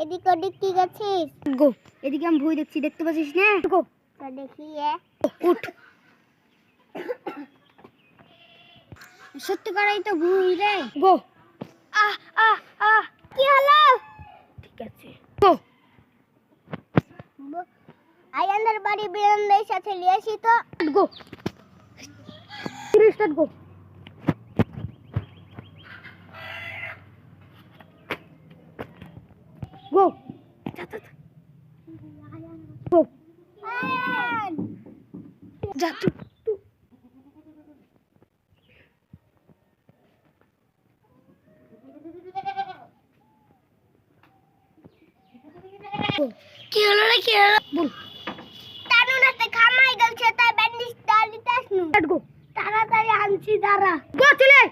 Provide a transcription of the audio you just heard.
এদিক ওদিক কি গেছিস? গো, এদিকে আমি ভুই দেখছি, দেখতে পাচ্ছিস না? গো, তা দেখি উঠ। সত্যি করাই তো ভুই রে। গো। আহ আহ আহ কি হলো? ঠিক আছে, গো। আয়ানের বাড়ি বিরান্দার সাথে লিয়েছি তো। গো, স্টার্ট গো। গো, গো, আয়ান যা তুই। কি হলো রে কি হলো? বল। তানু নাতে খামাই গেলছে তাই ব্যান্ডেজ ডালিতে আসনু। গো, তাড়াতাড়ি আনছি দাঁড়া। গো চলে আয়।